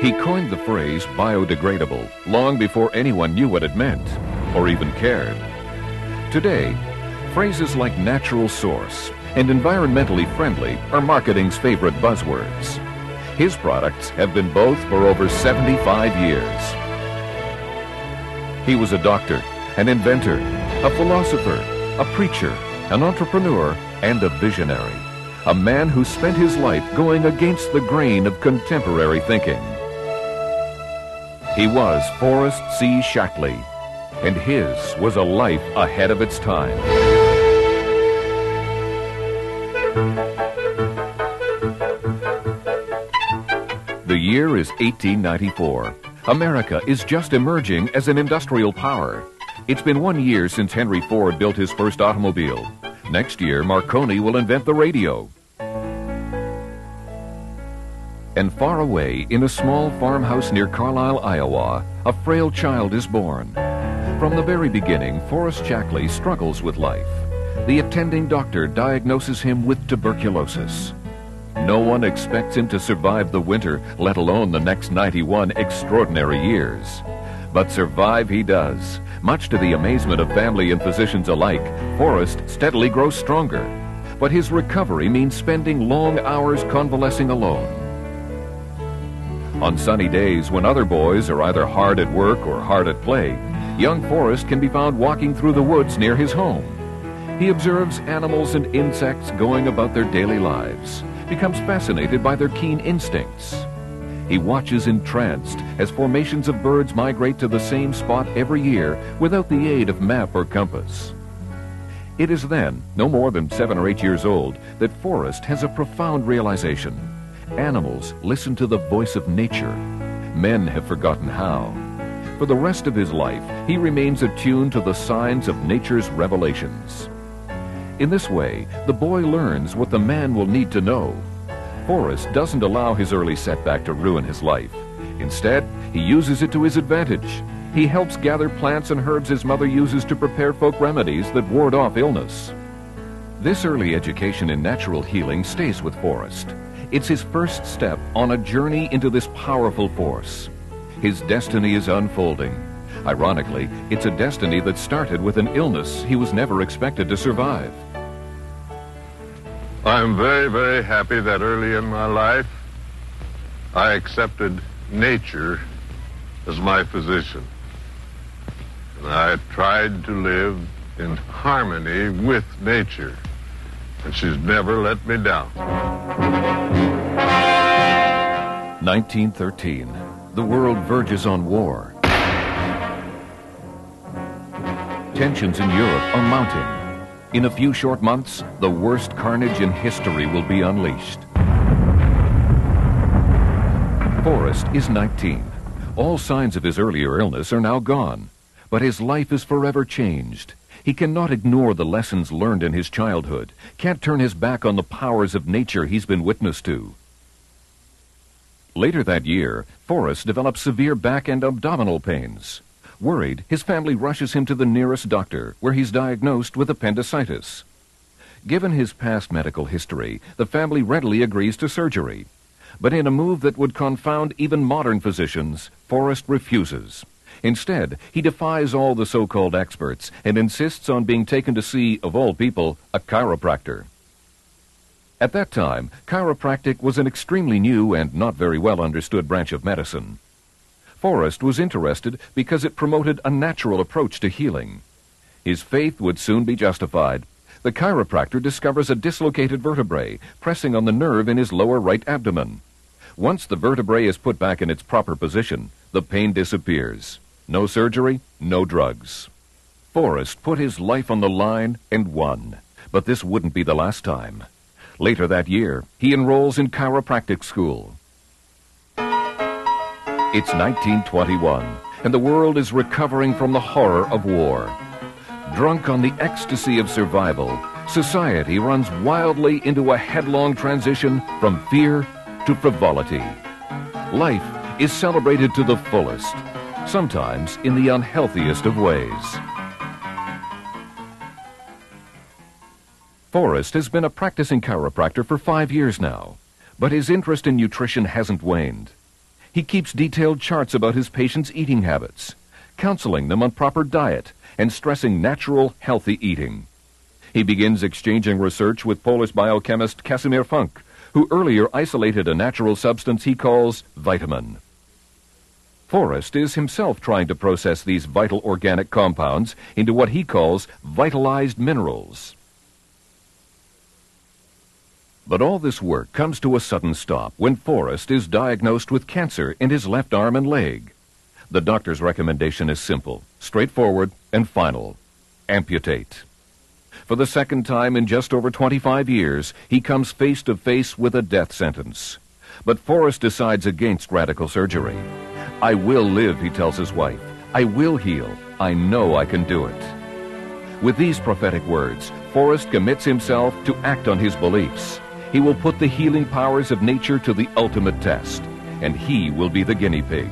He coined the phrase biodegradable long before anyone knew what it meant or even cared. Today, phrases like natural source and environmentally friendly are marketing's favorite buzzwords. His products have been both for over 75 years. He was a doctor, an inventor, a philosopher, a preacher, an entrepreneur, and a visionary. A man who spent his life going against the grain of contemporary thinking. He was Forrest C Shaklee, and his was a life ahead of its time. The year is 1894. America is just emerging as an industrial power. It's been 1 year since Henry Ford built his first automobile. Next year, Marconi will invent the radio. And far away, in a small farmhouse near Carlisle, Iowa, a frail child is born. From the very beginning, Forrest Shaklee struggles with life. The attending doctor diagnoses him with tuberculosis. No one expects him to survive the winter, let alone the next 91 extraordinary years. But survive he does. Much to the amazement of family and physicians alike, Forrest steadily grows stronger. But his recovery means spending long hours convalescing alone. On sunny days when other boys are either hard at work or hard at play, young Forrest can be found walking through the woods near his home. He observes animals and insects going about their daily lives, becomes fascinated by their keen instincts. He watches entranced as formations of birds migrate to the same spot every year without the aid of map or compass. It is then, no more than 7 or 8 years old, that Forrest has a profound realization. Animals listen to the voice of nature. Men have forgotten how. For the rest of his life, he remains attuned to the signs of nature's revelations. In this way, the boy learns what the man will need to know. Forrest doesn't allow his early setback to ruin his life. Instead, he uses it to his advantage. He helps gather plants and herbs his mother uses to prepare folk remedies that ward off illness. This early education in natural healing stays with Forrest. It's his first step on a journey into this powerful force. His destiny is unfolding. Ironically, it's a destiny that started with an illness he was never expected to survive. I'm very, very happy that early in my life, I accepted nature as my physician. And I tried to live in harmony with nature. And she's never let me down. 1913. The world verges on war. Tensions in Europe are mounting. In a few short months, the worst carnage in history will be unleashed. Forrest is 19. All signs of his earlier illness are now gone, but his life is forever changed. He cannot ignore the lessons learned in his childhood, can't turn his back on the powers of nature he's been witness to. Later that year, Forrest develops severe back and abdominal pains. Worried, his family rushes him to the nearest doctor, where he's diagnosed with appendicitis. Given his past medical history, the family readily agrees to surgery. But in a move that would confound even modern physicians, Forrest refuses. Instead, he defies all the so-called experts and insists on being taken to see, of all people, a chiropractor. At that time, chiropractic was an extremely new and not very well understood branch of medicine. Forrest was interested because it promoted a natural approach to healing. His faith would soon be justified. The chiropractor discovers a dislocated vertebrae pressing on the nerve in his lower right abdomen. Once the vertebrae is put back in its proper position, the pain disappears. No surgery, no drugs. Forrest put his life on the line and won. But this wouldn't be the last time. Later that year, he enrolls in chiropractic school. It's 1921, and the world is recovering from the horror of war. Drunk on the ecstasy of survival, society runs wildly into a headlong transition from fear to frivolity. Life is celebrated to the fullest, sometimes in the unhealthiest of ways. Forrest has been a practicing chiropractor for 5 years now, but his interest in nutrition hasn't waned. He keeps detailed charts about his patients' eating habits, counseling them on proper diet and stressing natural, healthy eating. He begins exchanging research with Polish biochemist Casimir Funk, who earlier isolated a natural substance he calls vitamin. Forrest is himself trying to process these vital organic compounds into what he calls vitalized minerals. But all this work comes to a sudden stop when Forrest is diagnosed with cancer in his left arm and leg. The doctor's recommendation is simple, straightforward, and final. Amputate. For the second time in just over 25 years, he comes face to face with a death sentence. But Forrest decides against radical surgery. "I will live," he tells his wife. "I will heal. I know I can do it." With these prophetic words, Forrest commits himself to act on his beliefs. He will put the healing powers of nature to the ultimate test, and he will be the guinea pig.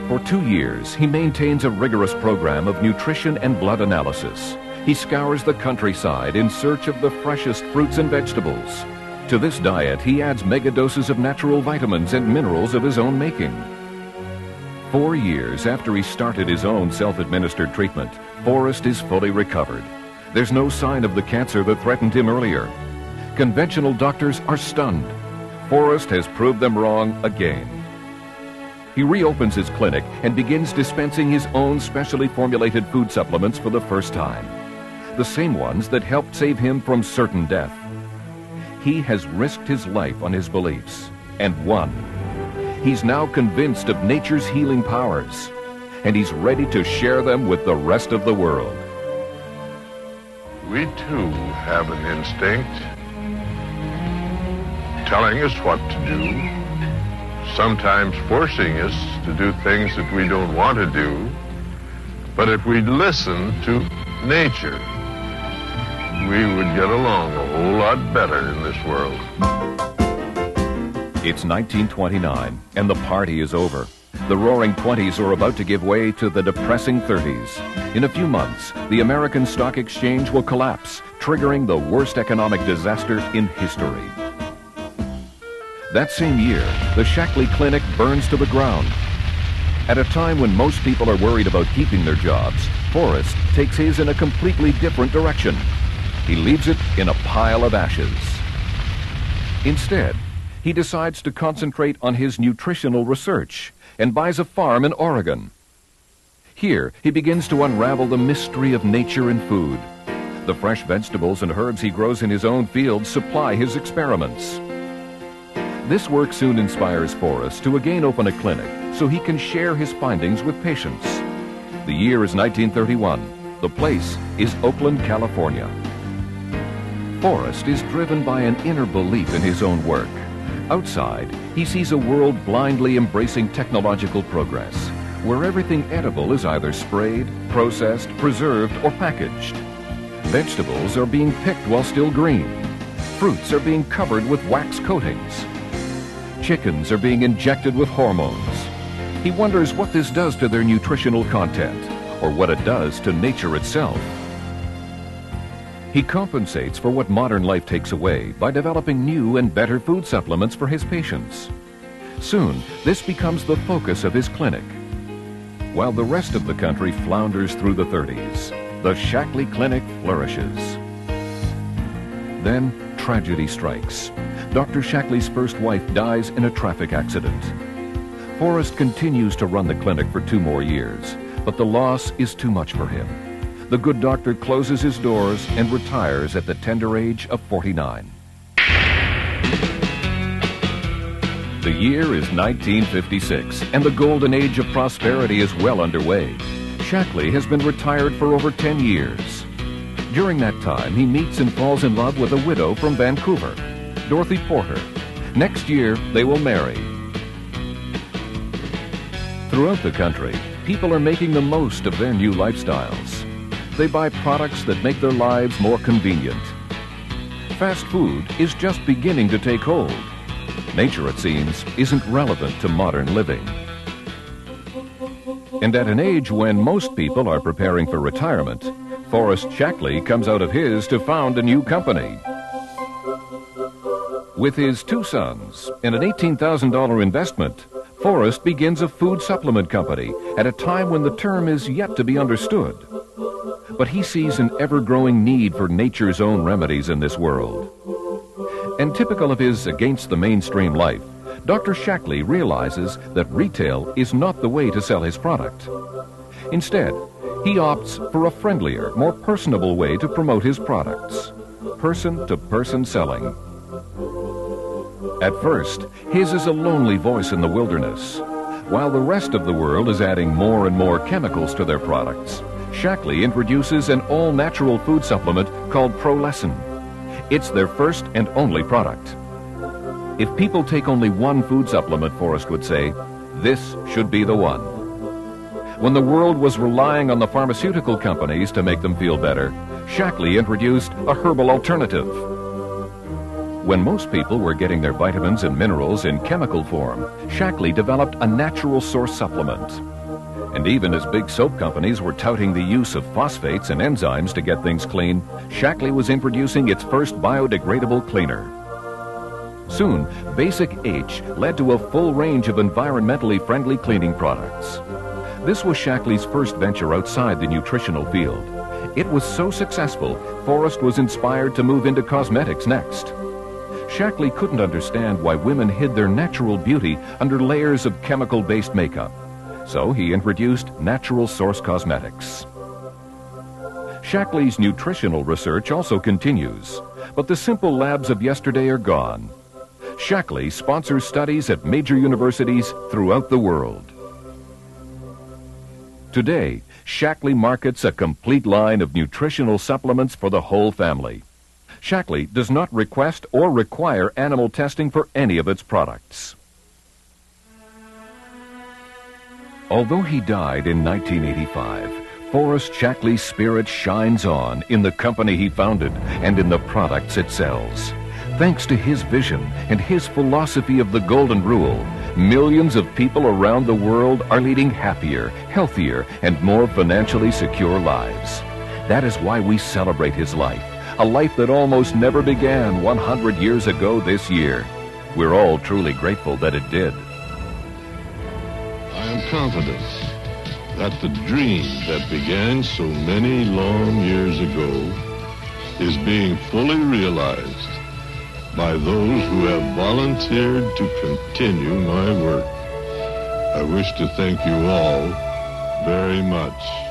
For 2 years, he maintains a rigorous program of nutrition and blood analysis. He scours the countryside in search of the freshest fruits and vegetables. To this diet, he adds megadoses of natural vitamins and minerals of his own making. 4 years after he started his own self-administered treatment, Forrest is fully recovered. There's no sign of the cancer that threatened him earlier. Conventional doctors are stunned. Forrest has proved them wrong again. He reopens his clinic and begins dispensing his own specially formulated food supplements for the first time. The same ones that helped save him from certain death. He has risked his life on his beliefs, and won. He's now convinced of nature's healing powers, and he's ready to share them with the rest of the world. We too have an instinct telling us what to do, sometimes forcing us to do things that we don't want to do. But if we'd listen to nature, we would get along a whole lot better in this world. It's 1929, and the party is over. The roaring 20s are about to give way to the depressing 30s. In a few months, the American Stock Exchange will collapse, triggering the worst economic disaster in history. That same year, the Shaklee Clinic burns to the ground. At a time when most people are worried about keeping their jobs, Forrest takes his in a completely different direction. He leaves it in a pile of ashes. Instead, he decides to concentrate on his nutritional research and buys a farm in Oregon. Here, he begins to unravel the mystery of nature and food. The fresh vegetables and herbs he grows in his own fields supply his experiments. This work soon inspires Forrest to again open a clinic so he can share his findings with patients. The year is 1931. The place is Oakland, California. Forrest is driven by an inner belief in his own work. Outside, he sees a world blindly embracing technological progress, where everything edible is either sprayed, processed, preserved, or packaged. Vegetables are being picked while still green. Fruits are being covered with wax coatings. Chickens are being injected with hormones. He wonders what this does to their nutritional content, or what it does to nature itself. He compensates for what modern life takes away by developing new and better food supplements for his patients. Soon, this becomes the focus of his clinic. While the rest of the country flounders through the 30s, the Shaklee Clinic flourishes. Then, tragedy strikes. Dr. Shaklee's first wife dies in a traffic accident. Forrest continues to run the clinic for 2 more years, but the loss is too much for him. The good doctor closes his doors and retires at the tender age of 49. The year is 1956, and the golden age of prosperity is well underway. Shaklee has been retired for over 10 years. During that time, he meets and falls in love with a widow from Vancouver, Dorothy Porter. Next year, they will marry. Throughout the country, people are making the most of their new lifestyles. They buy products that make their lives more convenient. Fast food is just beginning to take hold. Nature, it seems, isn't relevant to modern living. And at an age when most people are preparing for retirement, Forrest Shaklee comes out of his to found a new company. With his two sons and an $18,000 investment, Forrest begins a food supplement company at a time when the term is yet to be understood. But he sees an ever-growing need for nature's own remedies in this world. And typical of his against-the-mainstream life, Dr. Shaklee realizes that retail is not the way to sell his product. Instead, he opts for a friendlier, more personable way to promote his products: person-to-person selling. At first, his is a lonely voice in the wilderness. While the rest of the world is adding more and more chemicals to their products, Shaklee introduces an all-natural food supplement called Prolescin. It's their first and only product. If people take only one food supplement, Forrest would say, this should be the one. When the world was relying on the pharmaceutical companies to make them feel better, Shaklee introduced a herbal alternative. When most people were getting their vitamins and minerals in chemical form, Shaklee developed a natural source supplement. And even as big soap companies were touting the use of phosphates and enzymes to get things clean, Shaklee was introducing its first biodegradable cleaner. Soon, Basic H led to a full range of environmentally friendly cleaning products. This was Shaklee's first venture outside the nutritional field. It was so successful, Forrest was inspired to move into cosmetics next. Shaklee couldn't understand why women hid their natural beauty under layers of chemical-based makeup. So he introduced natural source cosmetics. Shaklee's nutritional research also continues, but the simple labs of yesterday are gone. Shaklee sponsors studies at major universities throughout the world. Today, Shaklee markets a complete line of nutritional supplements for the whole family. Shaklee does not request or require animal testing for any of its products. Although he died in 1985, Forrest Shaklee's spirit shines on in the company he founded and in the products it sells. Thanks to his vision and his philosophy of the Golden Rule, millions of people around the world are leading happier, healthier, and more financially secure lives. That is why we celebrate his life, a life that almost never began 100 years ago this year. We're all truly grateful that it did. I am confident that the dream that began so many long years ago is being fully realized by those who have volunteered to continue my work. I wish to thank you all very much.